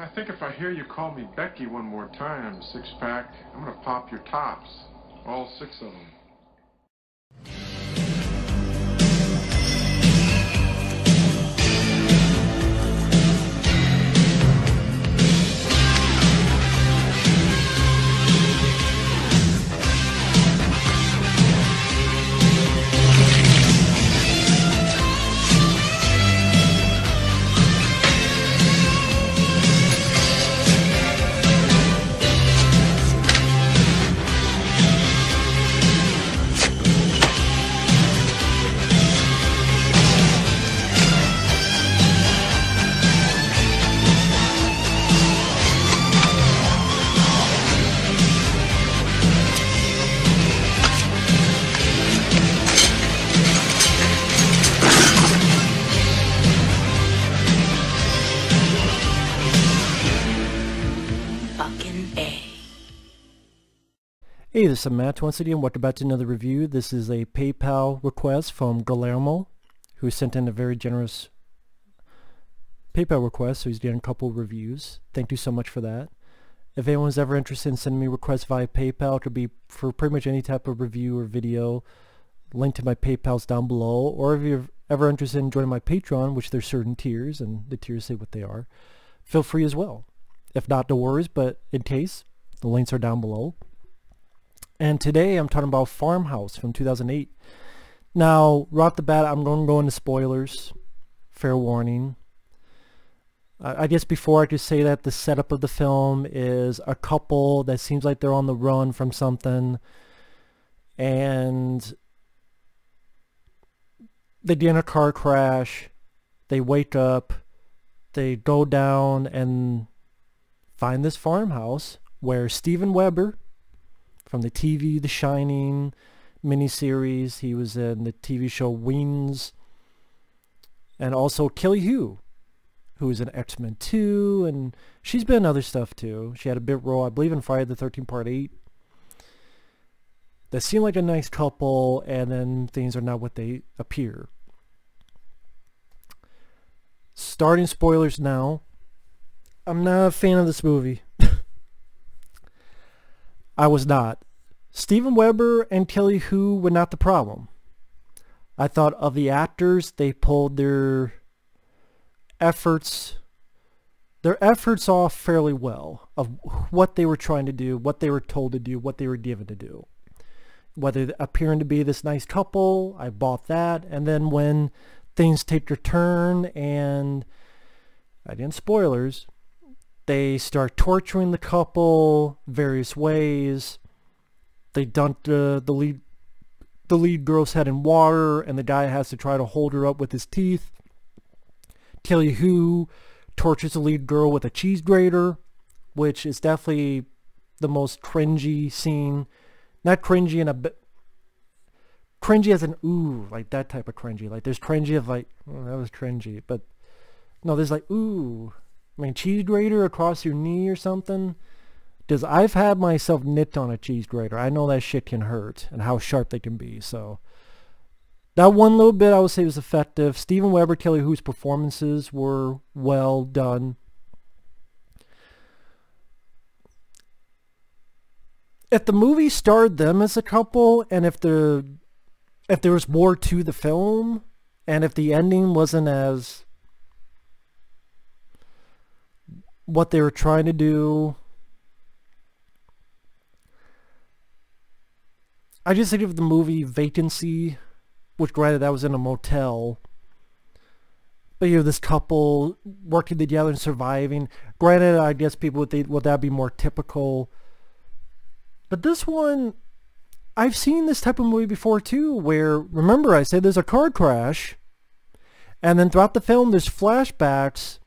I think if I hear you call me Becky one more time, six-pack, I'm gonna pop your tops. All six of them. Hey, this is Matt once again. Welcome back to another review. This is a PayPal request from Guillermo, who sent in a very generous PayPal request, so he's doing a couple of reviews. Thank you so much for that. If anyone's ever interested in sending me requests via PayPal, it could be for pretty much any type of review or video. Link to my PayPal's down below. Or if you're ever interested in joining my Patreon, which there's certain tiers, and the tiers say what they are, feel free as well. If not, no worries, but in case, the links are down below. And today I'm talking about Farmhouse from 2008. Now, right off the bat, I'm going to go into spoilers. Fair warning. I guess before I could say that the setup of the film is a couple that seems like they're on the run from something. And they get in a car crash. They wake up. They go down and find this farmhouse where Steven Weber, from the TV The Shining miniseries, he was in the TV show Wings, and also Kelly Hu, who is in X-Men 2, and she's been in other stuff too. She had a bit role, I believe, in Friday the 13th Part 8. They seem like a nice couple, and then things are not what they appear. Starting spoilers now. I'm not a fan of this movie. I was not. Steven Weber and Kelly Hu were not the problem. I thought of the actors, they pulled their efforts off fairly well of what they were trying to do, what they were told to do, what they were given to do. Whether appearing to be this nice couple, I bought that, and then when things take their turn and, again, spoilers, they start torturing the couple various ways. They dunk the lead girl's head in water, and the guy has to try to hold her up with his teeth. Kelly Hu tortures the lead girl with a cheese grater, which is definitely the most cringy scene. Not cringy in a bit. Cringy as an ooh, like that type of cringy. Like there's cringy of like, oh, that was cringy, but no, there's like ooh. I mean, cheese grater across your knee or something? Because I've had myself nicked on a cheese grater. I know that shit can hurt and how sharp they can be. So that one little bit I would say was effective. Steven Weber, Kelly Hu's performances were well done. If the movie starred them as a couple, and if there was more to the film, and if the ending wasn't as what they were trying to do, I just think of the movie Vacancy, which granted that was in a motel, but you know, this couple working together and surviving. Granted, I guess people would think, well, that'd be more typical, but this one, I've seen this type of movie before too, where, remember I said there's a car crash, and then throughout the film there's flashbacks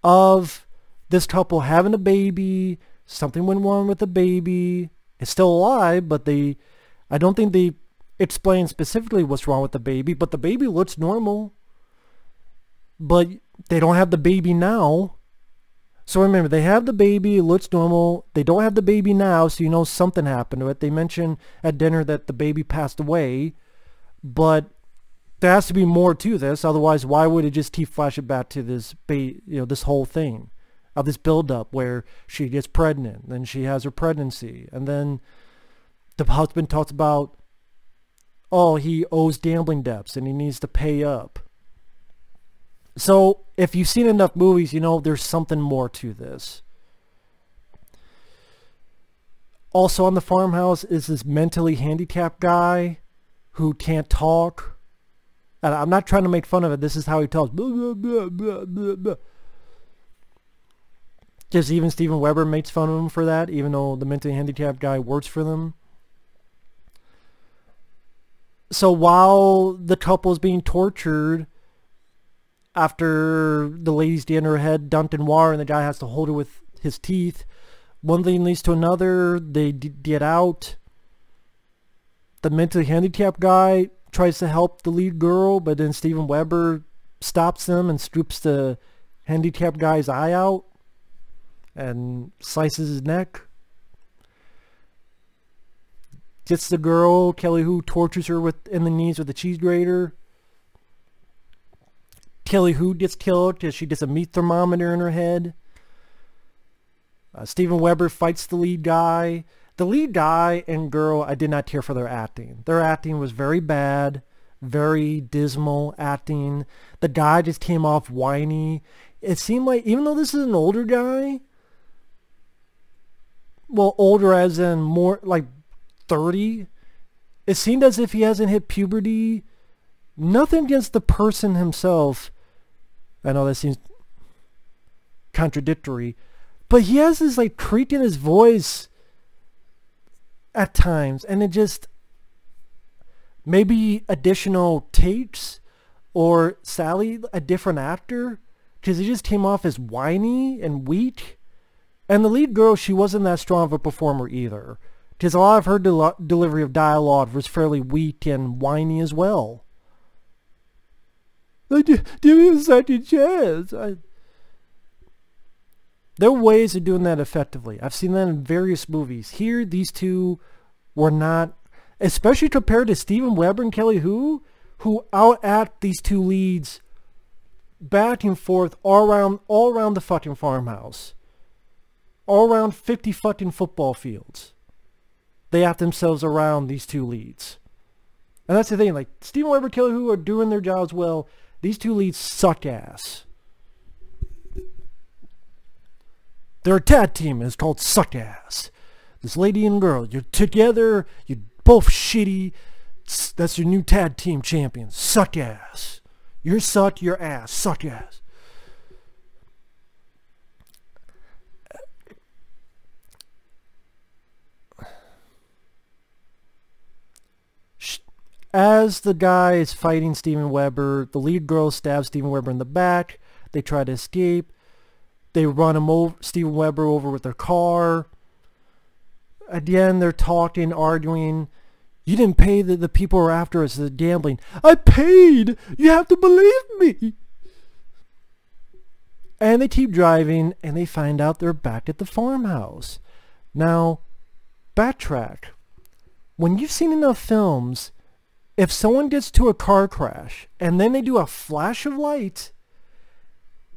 of this couple having a baby, something went wrong with the baby. It's still alive, but I don't think they explain specifically what's wrong with the baby, but the baby looks normal. But they don't have the baby now. So remember, they have the baby, it looks normal. They don't have the baby now, so you know something happened to it. They mentioned at dinner that the baby passed away, but there has to be more to this. Otherwise, why would it just keep flashing back to this, this whole thing? of this buildup where she gets pregnant, then she has her pregnancy, and then the husband talks about, oh, he owes gambling debts and he needs to pay up. So if you've seen enough movies, you know there's something more to this. Also on the farmhouse is this mentally handicapped guy who can't talk. And I'm not trying to make fun of it. This is how he talks. Blah, blah, blah, blah, blah. Just even Steven Weber makes fun of him for that, even though the mentally handicapped guy works for them. So while the couple is being tortured, after the lady's getting her head dumped in water and the guy has to hold her with his teeth, one thing leads to another. They get out. The mentally handicapped guy tries to help the lead girl, but then Steven Weber stops them and scoops the handicapped guy's eye out and slices his neck. Gets the girl, Kelly Hu tortures her in the knees with a cheese grater. Kelly Hu gets killed because she gets a meat thermometer in her head. Steven Weber fights the lead guy. The lead guy and girl, I did not care for their acting. Their acting was very bad, very dismal acting. The guy just came off whiny. It seemed like, even though this is an older guy, well, older as in more like 30, it seemed as if he hasn't hit puberty. Nothing against the person himself. I know that seems contradictory, but he has this like creak in his voice at times, and it just, maybe additional takes or Sally, a different actor, because he just came off as whiny and weak. And the lead girl, she wasn't that strong of a performer either, because a lot of her delivery of dialogue was fairly weak and whiny as well. Give me a second chance. There are ways of doing that effectively. I've seen that in various movies. Here, these two were not, especially compared to Steven Weber and Kelly Hu, who out-act these two leads back and forth all around the fucking farmhouse. All around 50 fucking football fields. They act themselves around these two leads. And that's the thing, like, Steven Weber and Kelly Hu are doing their jobs well. These two leads suck ass. They're a tag team, and it's called Suck Ass. This lady and girl, you're together, you're both shitty. That's your new tag team champions. Suck ass. You're suck, your ass. Suck ass. As the guy is fighting Steven Weber, the lead girl stabs Steven Weber in the back. They try to escape. They run him over, Steven Weber over with their car. At the end, they're talking, arguing. You didn't pay the people who are after us, the gambling. I paid! You have to believe me! And they keep driving, and they find out they're back at the farmhouse. Now, backtrack. When you've seen enough films, if someone gets to a car crash, and then they do a flash of light,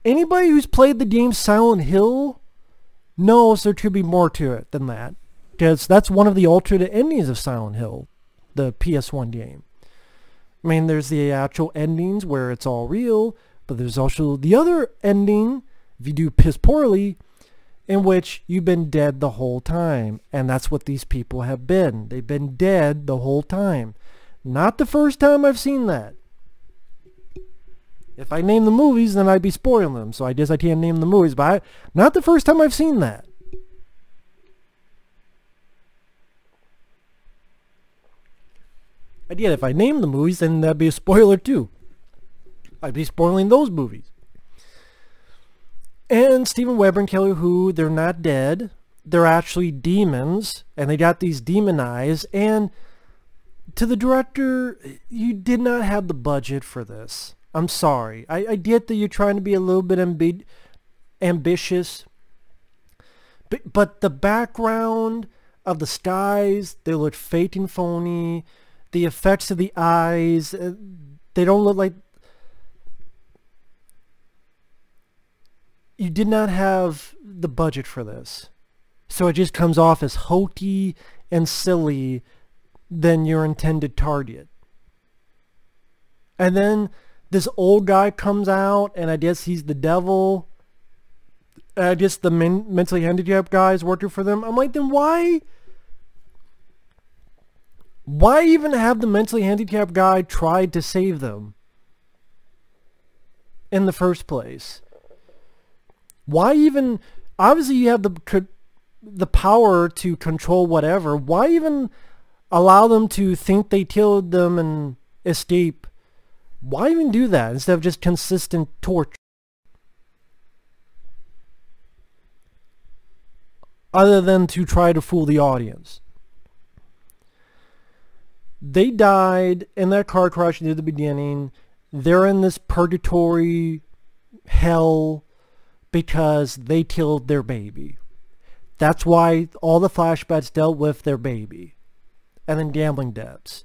anybody who's played the game Silent Hill knows there could be more to it than that. Because that's one of the alternate endings of Silent Hill, the PS1 game. I mean, there's the actual endings where it's all real, but there's also the other ending, if you do piss poorly, in which you've been dead the whole time. And that's what these people have been. They've been dead the whole time. Not the first time I've seen that. If I name the movies, then I'd be spoiling them. So I guess I can't name the movies, but not the first time I've seen that. Again, if I name the movies, then that'd be a spoiler too. I'd be spoiling those movies. And Steven Weber and Kelly Hu, they're not dead. They're actually demons, and they got these demon eyes. And to the director, you did not have the budget for this. I'm sorry. I get that you're trying to be a little bit ambitious. But the background of the skies, they look fake and phony. The effects of the eyes, they don't look like... you did not have the budget for this. So it just comes off as hokey and silly than your intended target. And then this old guy comes out, and I guess he's the devil. I guess the mentally handicapped guy is working for them. I'm like, then why even have the mentally handicapped guy try to save them in the first place? Why even, obviously you have the power to control whatever. Why even allow them to think they killed them and escape? Why even do that instead of just consistent torture? Other than to try to fool the audience. They died in that car crash near the beginning. They're in this purgatory hell because they killed their baby. That's why all the flashbacks dealt with their baby. And then gambling debts.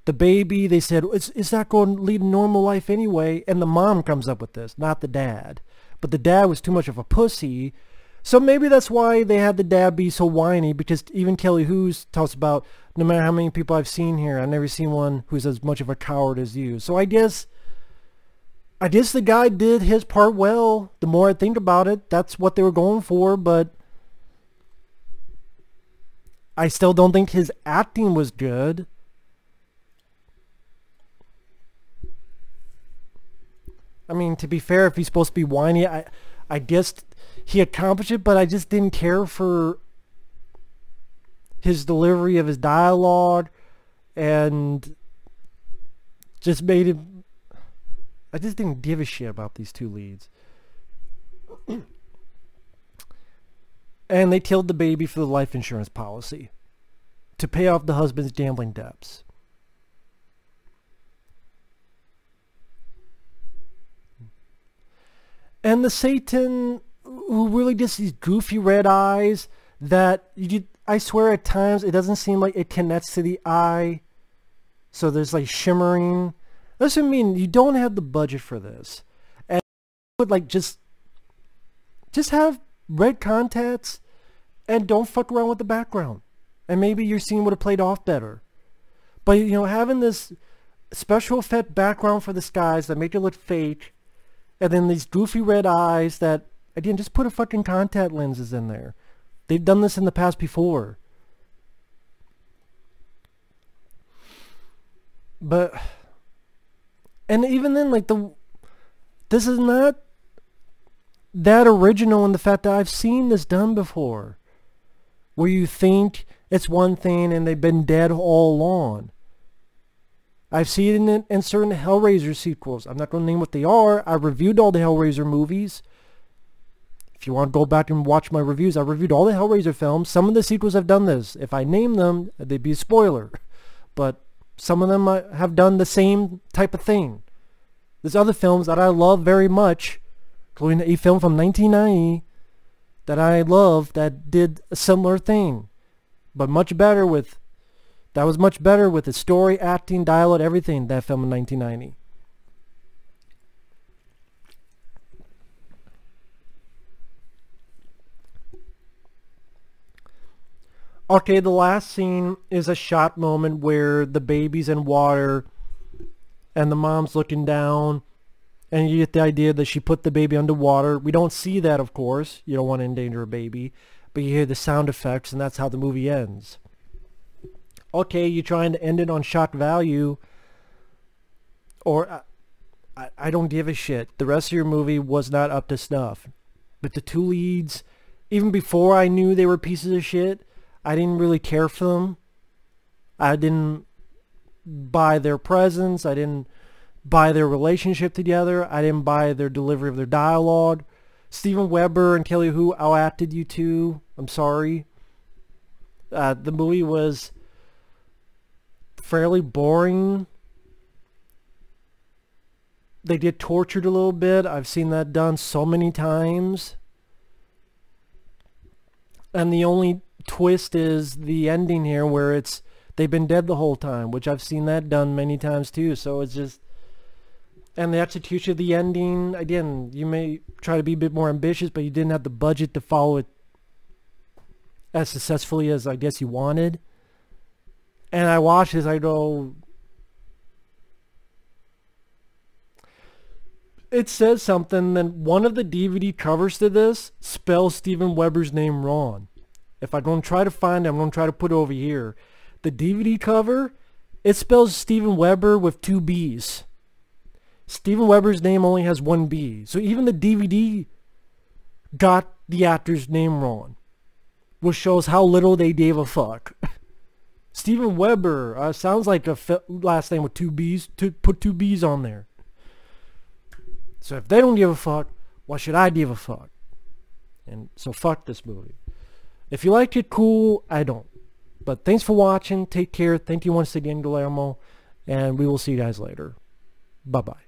The baby, they said, it's not going to lead a normal life anyway. And the mom comes up with this, not the dad. But the dad was too much of a pussy. So maybe that's why they had the dad be so whiny, because even Kelly Hoos talks about, no matter how many people I've seen here, I've never seen one who's as much of a coward as you. So I guess the guy did his part well. The more I think about it, that's what they were going for, but I still don't think his acting was good. I mean, to be fair, if he's supposed to be whiny, I guess he accomplished it, but I just didn't care for his delivery of his dialogue, and just made him, I just didn't give a shit about these two leads. And they killed the baby for the life insurance policy to pay off the husband's gambling debts. And the Satan, who really just these goofy red eyes that I swear at times it doesn't seem like it connects to the eye. So there's like shimmering. That's what I mean. You don't have the budget for this. And would like just have red contacts and don't fuck around with the background. And maybe your scene would have played off better. But you know, having this special effect background for the skies that make it look fake, and then these goofy red eyes that, again, just put a fucking contact lenses in there. They've done this in the past before. But, and even then, like, this is not that original in the fact that I've seen this done before. Where you think it's one thing and they've been dead all along. I've seen it in certain Hellraiser sequels. I'm not going to name what they are. I reviewed all the Hellraiser movies. If you want to go back and watch my reviews, I reviewed all the Hellraiser films. Some of the sequels have done this. If I name them, they'd be a spoiler. But some of them have done the same type of thing. There's other films that I love very much, including a film from 1990 that I love that did a similar thing. But much better with... That was much better with the story, acting, dialogue, everything, that film in 1990. Okay, the last scene is a shot moment where the baby's in water and the mom's looking down, and you get the idea that she put the baby underwater. We don't see that, of course. You don't want to endanger a baby. But you hear the sound effects, and that's how the movie ends. Okay, you're trying to end it on shock value, or I don't give a shit. The rest of your movie was not up to snuff. But the two leads, even before I knew they were pieces of shit, I didn't really care for them. I didn't buy their presence. I didn't buy their relationship together. I didn't buy their delivery of their dialogue. Steven Weber and Kelly Hu outacted you two. I'm sorry. The movie was fairly boring. They get tortured a little bit. I've seen that done so many times. And the only twist is the ending here where they've been dead the whole time, which I've seen that done many times too. So it's just, And the execution of the ending, again, you may try to be a bit more ambitious, but you didn't have the budget to follow it as successfully as I guess you wanted. And I watch this, I go, it says something, then one of the DVD covers to this spells Steven Weber's name wrong. If I'm going to try to find it, I'm going to try to put it over here. The DVD cover, it spells Steven Weber with 2 B's. Steven Weber's name only has 1 B. So even the DVD got the actor's name wrong, which shows how little they gave a fuck. Steven Weber sounds like a last name with 2 B's. To put 2 B's on there. So if they don't give a fuck, why should I give a fuck? And so fuck this movie. If you liked it, cool. I don't. But thanks for watching. Take care. Thank you once again, Guillermo. And we will see you guys later. Bye-bye.